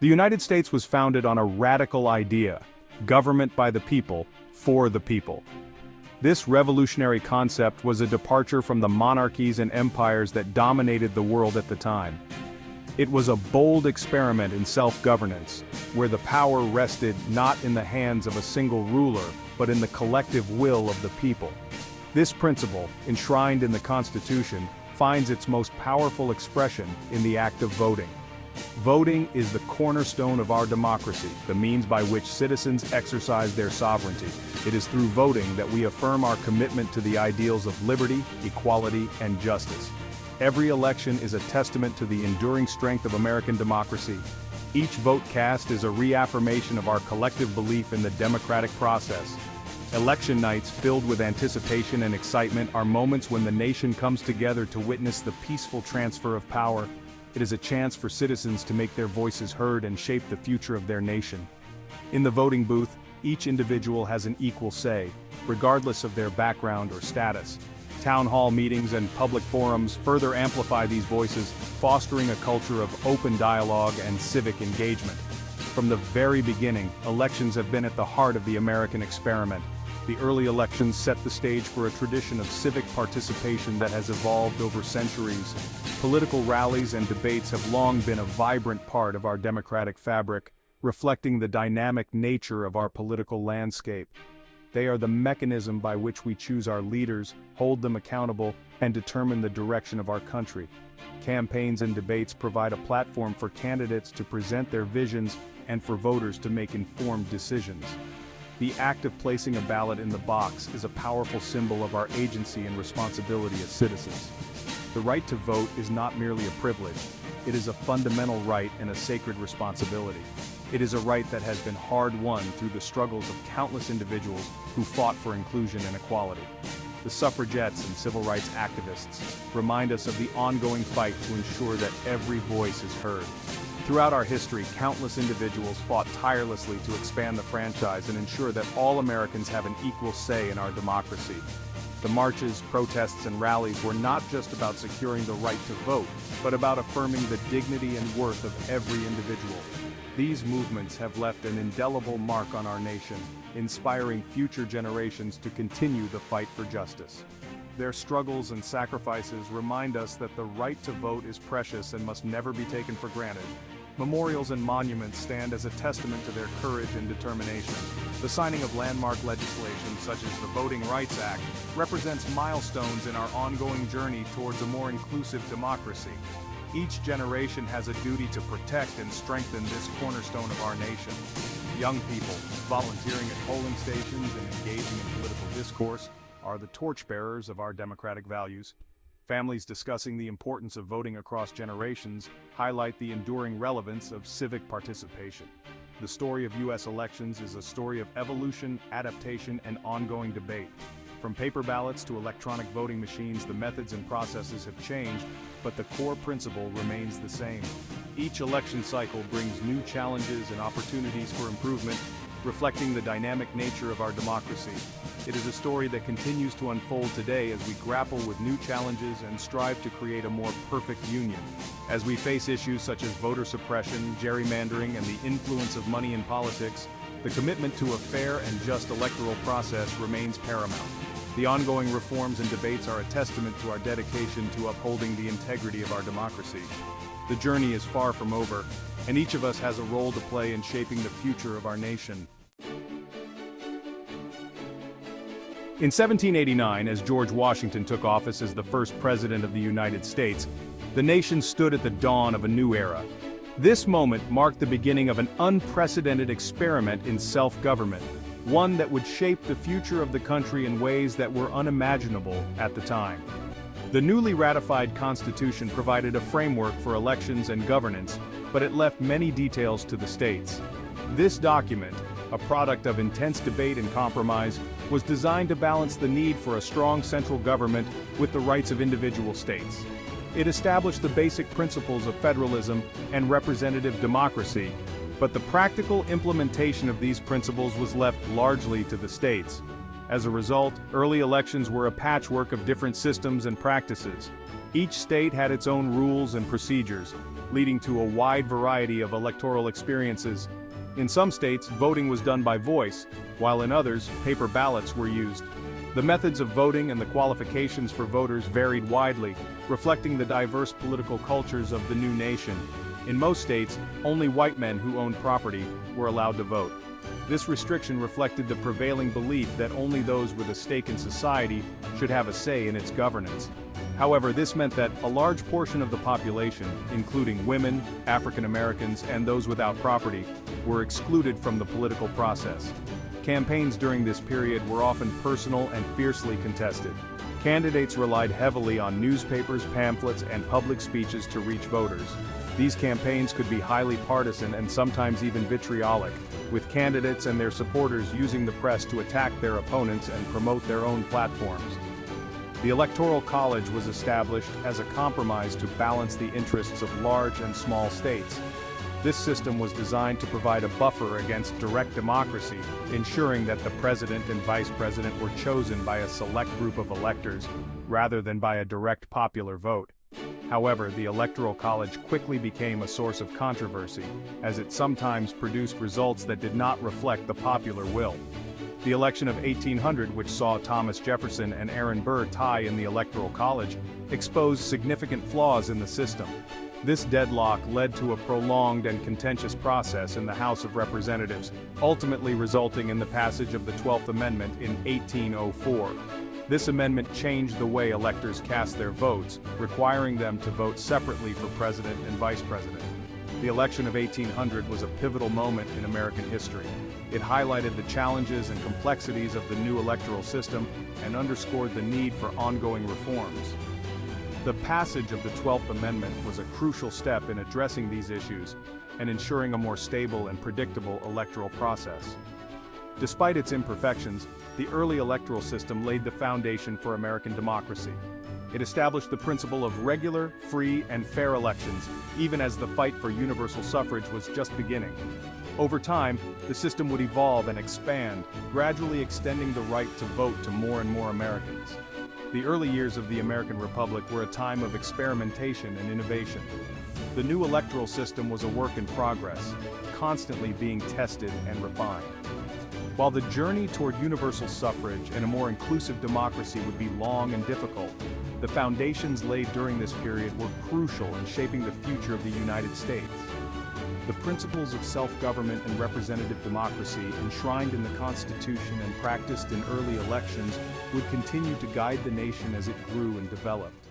The United States was founded on a radical idea: government by the people, for the people. This revolutionary concept was a departure from the monarchies and empires that dominated the world at the time. It was a bold experiment in self-governance, where the power rested not in the hands of a single ruler, but in the collective will of the people. This principle, enshrined in the Constitution, finds its most powerful expression in the act of voting. Voting is the cornerstone of our democracy, the means by which citizens exercise their sovereignty. It is through voting that we affirm our commitment to the ideals of liberty, equality, and justice. Every election is a testament to the enduring strength of American democracy. Each vote cast is a reaffirmation of our collective belief in the democratic process. Election nights filled with anticipation and excitement are moments when the nation comes together to witness the peaceful transfer of power. It is a chance for citizens to make their voices heard and shape the future of their nation. In the voting booth, each individual has an equal say, regardless of their background or status. Town hall meetings and public forums further amplify these voices, fostering a culture of open dialogue and civic engagement. From the very beginning, elections have been at the heart of the American experiment. The early elections set the stage for a tradition of civic participation that has evolved over centuries. Political rallies and debates have long been a vibrant part of our democratic fabric, reflecting the dynamic nature of our political landscape. They are the mechanism by which we choose our leaders, hold them accountable, and determine the direction of our country. Campaigns and debates provide a platform for candidates to present their visions and for voters to make informed decisions. The act of placing a ballot in the box is a powerful symbol of our agency and responsibility as citizens. The right to vote is not merely a privilege, it is a fundamental right and a sacred responsibility. It is a right that has been hard-won through the struggles of countless individuals who fought for inclusion and equality. The suffragettes and civil rights activists remind us of the ongoing fight to ensure that every voice is heard. Throughout our history, countless individuals fought tirelessly to expand the franchise and ensure that all Americans have an equal say in our democracy. The marches, protests, and rallies were not just about securing the right to vote, but about affirming the dignity and worth of every individual. These movements have left an indelible mark on our nation, inspiring future generations to continue the fight for justice. Their struggles and sacrifices remind us that the right to vote is precious and must never be taken for granted. Memorials and monuments stand as a testament to their courage and determination. The signing of landmark legislation such as the Voting Rights Act represents milestones in our ongoing journey towards a more inclusive democracy. Each generation has a duty to protect and strengthen this cornerstone of our nation. Young people, volunteering at polling stations and engaging in political discourse, are the torchbearers of our democratic values. Families discussing the importance of voting across generations highlight the enduring relevance of civic participation. The story of U.S. elections is a story of evolution, adaptation, and ongoing debate. From paper ballots to electronic voting machines, the methods and processes have changed, but the core principle remains the same. Each election cycle brings new challenges and opportunities for improvement, reflecting the dynamic nature of our democracy. It is a story that continues to unfold today as we grapple with new challenges and strive to create a more perfect union. As we face issues such as voter suppression, gerrymandering, and the influence of money in politics, the commitment to a fair and just electoral process remains paramount. The ongoing reforms and debates are a testament to our dedication to upholding the integrity of our democracy. The journey is far from over, and each of us has a role to play in shaping the future of our nation. In 1789, as George Washington took office as the first president of the United States, the nation stood at the dawn of a new era. This moment marked the beginning of an unprecedented experiment in self-government, one that would shape the future of the country in ways that were unimaginable at the time. The newly ratified Constitution provided a framework for elections and governance, but it left many details to the states. This document, a product of intense debate and compromise, was designed to balance the need for a strong central government with the rights of individual states. It established the basic principles of federalism and representative democracy, but the practical implementation of these principles was left largely to the states. As a result, early elections were a patchwork of different systems and practices. Each state had its own rules and procedures, leading to a wide variety of electoral experiences. In some states, voting was done by voice, while in others, paper ballots were used. The methods of voting and the qualifications for voters varied widely, reflecting the diverse political cultures of the new nation. In most states, only white men who owned property were allowed to vote. This restriction reflected the prevailing belief that only those with a stake in society should have a say in its governance. However, this meant that a large portion of the population, including women, African Americans, and those without property, were excluded from the political process. Campaigns during this period were often personal and fiercely contested. Candidates relied heavily on newspapers, pamphlets, and public speeches to reach voters. These campaigns could be highly partisan and sometimes even vitriolic, with candidates and their supporters using the press to attack their opponents and promote their own platforms. The Electoral College was established as a compromise to balance the interests of large and small states. This system was designed to provide a buffer against direct democracy, ensuring that the president and vice president were chosen by a select group of electors, rather than by a direct popular vote. However, the Electoral College quickly became a source of controversy, as it sometimes produced results that did not reflect the popular will. The election of 1800, which saw Thomas Jefferson and Aaron Burr tie in the Electoral College, exposed significant flaws in the system. This deadlock led to a prolonged and contentious process in the House of Representatives, ultimately resulting in the passage of the 12th Amendment in 1804. This amendment changed the way electors cast their votes, requiring them to vote separately for president and vice president. The election of 1800 was a pivotal moment in American history. It highlighted the challenges and complexities of the new electoral system and underscored the need for ongoing reforms. The passage of the 12th Amendment was a crucial step in addressing these issues and ensuring a more stable and predictable electoral process. Despite its imperfections, the early electoral system laid the foundation for American democracy. It established the principle of regular, free, and fair elections, even as the fight for universal suffrage was just beginning. Over time, the system would evolve and expand, gradually extending the right to vote to more and more Americans. The early years of the American Republic were a time of experimentation and innovation. The new electoral system was a work in progress, constantly being tested and refined. While the journey toward universal suffrage and a more inclusive democracy would be long and difficult, the foundations laid during this period were crucial in shaping the future of the United States. The principles of self-government and representative democracy enshrined in the Constitution and practiced in early elections would continue to guide the nation as it grew and developed.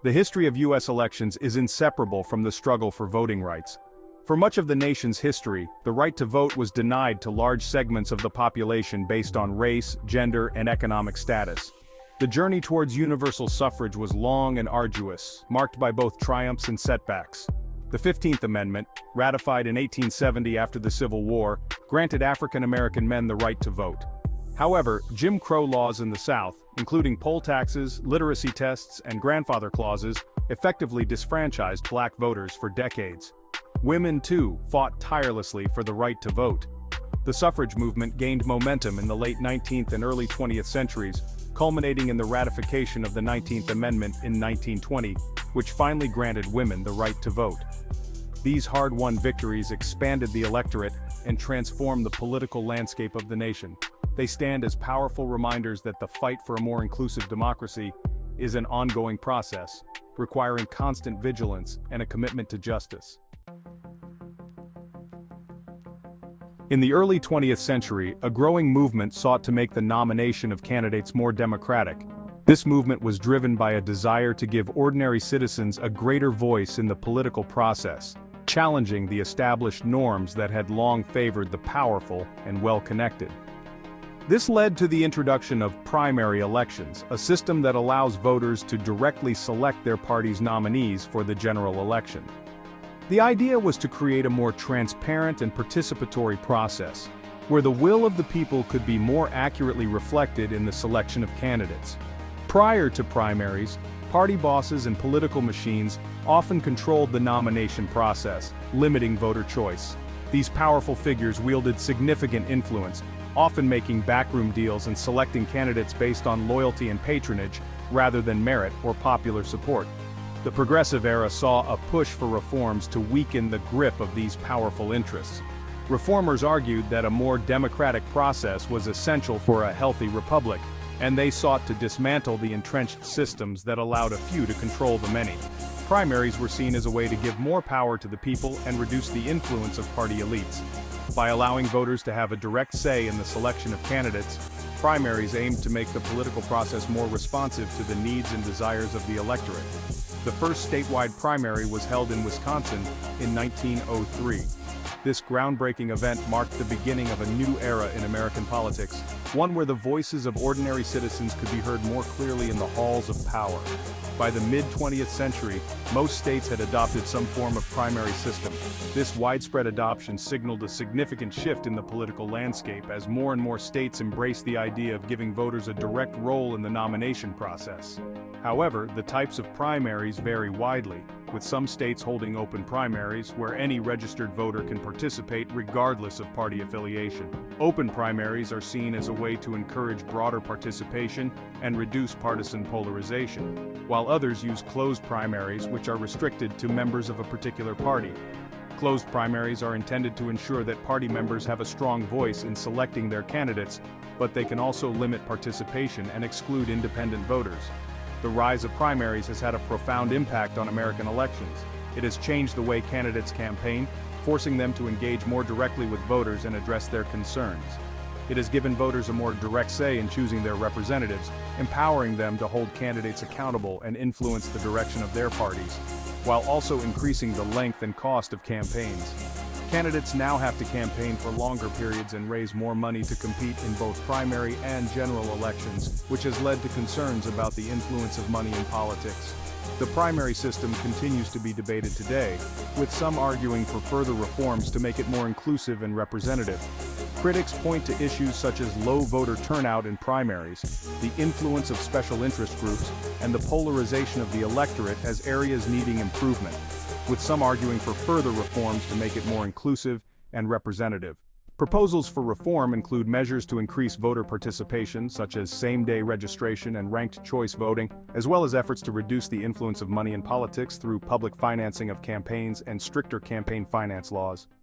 The history of U.S. elections is inseparable from the struggle for voting rights. For much of the nation's history, the right to vote was denied to large segments of the population based on race, gender, and economic status. The journey towards universal suffrage was long and arduous, marked by both triumphs and setbacks. The 15th Amendment, ratified in 1870 after the Civil War, granted African American men the right to vote. However, Jim Crow laws in the South, including poll taxes, literacy tests, and grandfather clauses, effectively disfranchised black voters for decades. Women, too, fought tirelessly for the right to vote. The suffrage movement gained momentum in the late 19th and early 20th centuries, culminating in the ratification of the 19th Amendment in 1920, which finally granted women the right to vote. These hard-won victories expanded the electorate and transformed the political landscape of the nation. They stand as powerful reminders that the fight for a more inclusive democracy is an ongoing process, requiring constant vigilance and a commitment to justice. In the early 20th century, a growing movement sought to make the nomination of candidates more democratic. This movement was driven by a desire to give ordinary citizens a greater voice in the political process, challenging the established norms that had long favored the powerful and well-connected. This led to the introduction of primary elections, a system that allows voters to directly select their party's nominees for the general election. The idea was to create a more transparent and participatory process, where the will of the people could be more accurately reflected in the selection of candidates. Prior to primaries, party bosses and political machines often controlled the nomination process, limiting voter choice. These powerful figures wielded significant influence, often making backroom deals and selecting candidates based on loyalty and patronage, rather than merit or popular support. The Progressive Era saw a push for reforms to weaken the grip of these powerful interests. Reformers argued that a more democratic process was essential for a healthy republic, and they sought to dismantle the entrenched systems that allowed a few to control the many. Primaries were seen as a way to give more power to the people and reduce the influence of party elites. By allowing voters to have a direct say in the selection of candidates, primaries aimed to make the political process more responsive to the needs and desires of the electorate. The first statewide primary was held in Wisconsin in 1903. This groundbreaking event marked the beginning of a new era in American politics, one where the voices of ordinary citizens could be heard more clearly in the halls of power. By the mid-20th century, most states had adopted some form of primary system. This widespread adoption signaled a significant shift in the political landscape as more and more states embraced the idea of giving voters a direct role in the nomination process. However, the types of primaries vary widely, with some states holding open primaries where any registered voter can participate regardless of party affiliation. Open primaries are seen as a way to encourage broader participation and reduce partisan polarization, while others use closed primaries, which are restricted to members of a particular party. Closed primaries are intended to ensure that party members have a strong voice in selecting their candidates, but they can also limit participation and exclude independent voters. The rise of primaries has had a profound impact on American elections. It has changed the way candidates campaign, forcing them to engage more directly with voters and address their concerns. It has given voters a more direct say in choosing their representatives, empowering them to hold candidates accountable and influence the direction of their parties, while also increasing the length and cost of campaigns. Candidates now have to campaign for longer periods and raise more money to compete in both primary and general elections, which has led to concerns about the influence of money in politics. The primary system continues to be debated today, with some arguing for further reforms to make it more inclusive and representative. Critics point to issues such as low voter turnout in primaries, the influence of special interest groups, and the polarization of the electorate as areas needing improvement, with some arguing for further reforms to make it more inclusive and representative. Proposals for reform include measures to increase voter participation, such as same-day registration and ranked choice voting, as well as efforts to reduce the influence of money in politics through public financing of campaigns and stricter campaign finance laws.